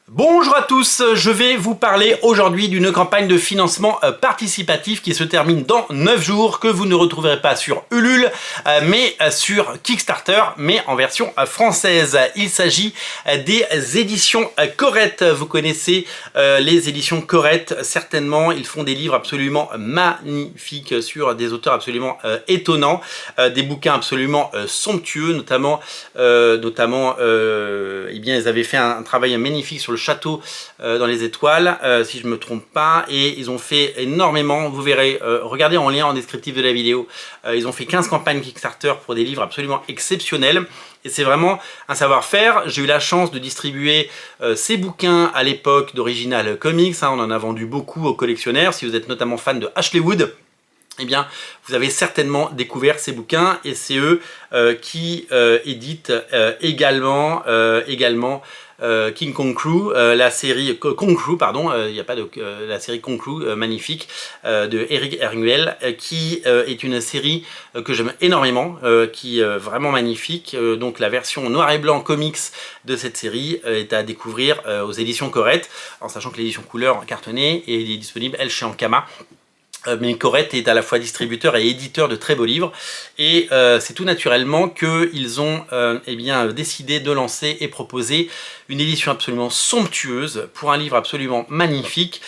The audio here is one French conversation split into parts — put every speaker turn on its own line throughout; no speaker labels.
Bonjour à tous, je vais vous parler aujourd'hui d'une campagne de financement participatif qui se termine dans 9 jours, que vous ne retrouverez pas sur Ulule, mais sur Kickstarter, mais en version française. Il s'agit des éditions Corette. Vous connaissez les éditions Corette, certainement. Ils font des livres absolument magnifiques sur des auteurs absolument étonnants, des bouquins absolument somptueux, notamment eh bien, ils avaient fait un travail magnifique sur le château dans les étoiles, si je me trompe pas, et ils ont fait énormément, vous verrez, regardez en lien en descriptif de la vidéo, ils ont fait 15 campagnes Kickstarter pour des livres absolument exceptionnels, et c'est vraiment un savoir-faire. J'ai eu la chance de distribuer ces bouquins à l'époque d'Original Comics, on en a vendu beaucoup aux collectionneurs. Si vous êtes notamment fan de Ashley Wood, eh bien, vous avez certainement découvert ces bouquins, et c'est eux qui éditent également King Kong Crew, la série Kong Crew, pardon, il n'y a pas de la série Kong Crew magnifique de Eric Erguel, qui est une série que j'aime énormément, qui est vraiment magnifique. Donc la version noir et blanc comics de cette série est à découvrir aux éditions Corette, en sachant que l'édition couleur cartonnée est disponible elle chez Ankama. Mais Corette est à la fois distributeur et éditeur de très beaux livres, et c'est tout naturellement qu'ils ont eh bien, décidé de lancer et proposer une édition absolument somptueuse pour un livre absolument magnifique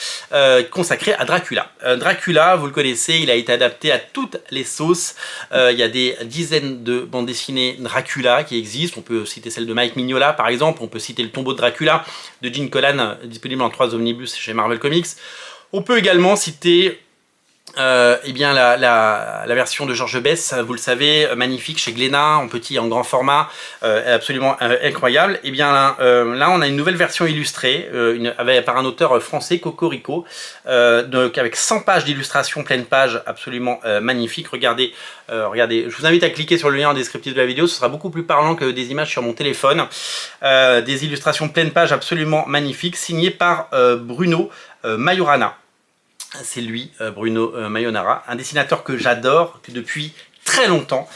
consacré à Dracula. Dracula, vous le connaissez, il a été adapté à toutes les sauces. Il y a des dizaines de bandes dessinées Dracula qui existent. On peut citer celle de Mike Mignola par exemple, on peut citer Le Tombeau de Dracula de Gene Colan, disponible en 3 omnibus chez Marvel Comics. On peut également citer eh bien la version de Georges Bess, vous le savez, magnifique chez Glénat, en petit et en grand format, absolument incroyable. Et bien là on a une nouvelle version illustrée par un auteur français, Cocorico, avec 100 pages d'illustrations, pleine page, absolument magnifique. Regardez, regardez, je vous invite à cliquer sur le lien en descriptif de la vidéo, ce sera beaucoup plus parlant que des images sur mon téléphone. Des illustrations pleine page absolument magnifiques, signées par Bruno Majorana. C'est lui, Bruno Mayonara, un dessinateur que j'adore depuis très longtemps,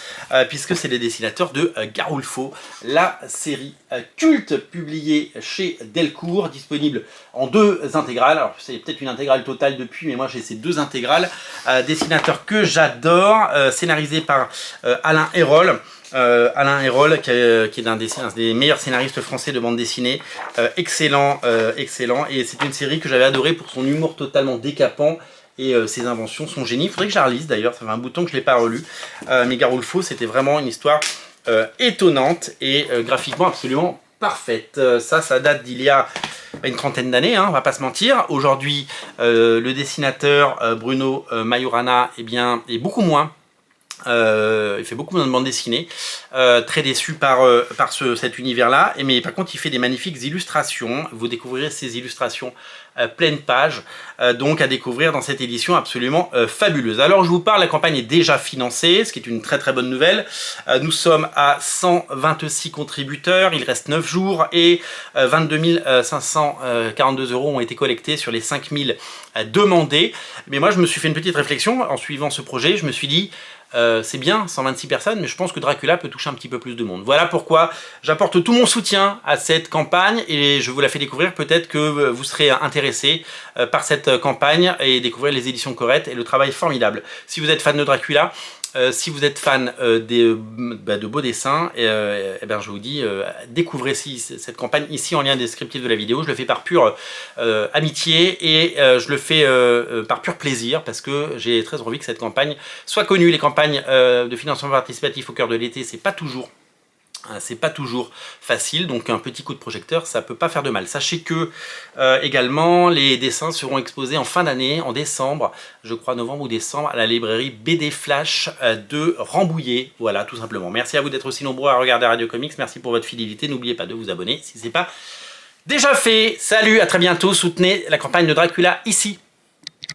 puisque c'est le dessinateur de Garulfo, la série culte publiée chez Delcourt, disponible en 2 intégrales. Alors c'est peut-être une intégrale totale depuis, mais moi j'ai ces 2 intégrales. Dessinateur que j'adore, scénarisé par Alain Hérol. Alain Hérol, qui est un des meilleurs scénaristes français de bande dessinée, excellent, excellent, et c'est une série que j'avais adorée pour son humour totalement décapant et ses inventions, son génie. Il faudrait que je la relise d'ailleurs, ça fait un bouton que je ne l'ai pas relu, mais Garulfo, c'était vraiment une histoire étonnante et graphiquement absolument parfaite. Ça date d'il y a une trentaine d'années, on va pas se mentir. Aujourd'hui, le dessinateur Bruno Majorana est beaucoup moins. Il fait beaucoup de bandes dessinées, très déçu par cet univers-là, mais par contre il fait des magnifiques illustrations. Vous découvrirez ces illustrations pleine page, donc à découvrir dans cette édition absolument fabuleuse. Alors je vous parle, la campagne est déjà financée, ce qui est une très très bonne nouvelle. Nous sommes à 126 contributeurs, il reste 9 jours, et 22 542 € ont été collectés sur les 5000 demandés. Mais moi je me suis fait une petite réflexion en suivant ce projet, je me suis dit c'est bien 126 personnes, mais je pense que Dracula peut toucher un petit peu plus de monde. Voilà pourquoi j'apporte tout mon soutien à cette campagne, et je vous la fais découvrir. Peut-être que vous serez intéressé par cette campagne et découvrir les éditions Corette et le travail formidable. Si vous êtes fan de Dracula, si vous êtes fan de beaux dessins, ben je vous dis, découvrez cette campagne ici en lien descriptif de la vidéo. Je le fais par pure amitié, et je le fais par pur plaisir, parce que j'ai très envie que cette campagne soit connue. Les campagnes de financement participatif au cœur de l'été, c'est pas toujours facile, donc un petit coup de projecteur, ça peut pas faire de mal. Sachez que également les dessins seront exposés en fin d'année, en décembre, je crois novembre ou décembre, à la librairie BD Flash de Rambouillet. Voilà, tout simplement. Merci à vous d'être aussi nombreux à regarder Radio Comics, merci pour votre fidélité, n'oubliez pas de vous abonner si c'est pas déjà fait. Salut, à très bientôt, soutenez la campagne de Dracula ici.